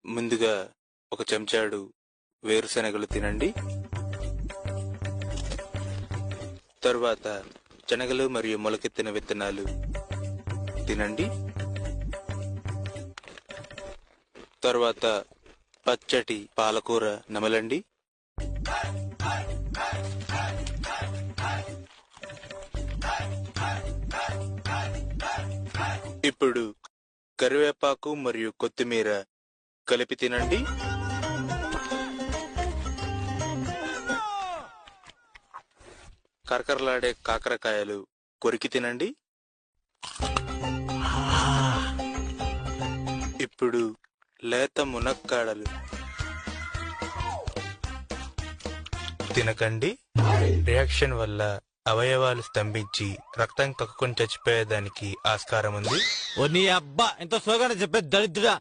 ముందుగా ఒక చెంచాడు వేరుశనగలు తినండి. తరువాత శనగలు మరియు మొలకెత్తిన విత్తనాలు తినండి. తరువాత పచ్చటి పాలకూర నమలండి. ఇప్పుడు కరివేపాకు మరియు కొత్తిమీర కలిపి తినండి. కరకరలాడే కాకరకాయలు కొరికి తినండి. ఇప్పుడు లేత మునక్కాడలు తినకండి. రియాక్షన్ వల్ల అవయవాలు స్తంభించి రక్తం కక్కుని చచ్చిపోయేదానికి ఆస్కారం ఉంది. ఓ నీ అబ్బా ఎంత సోగానే చెప్పేది దరిద్రుడా.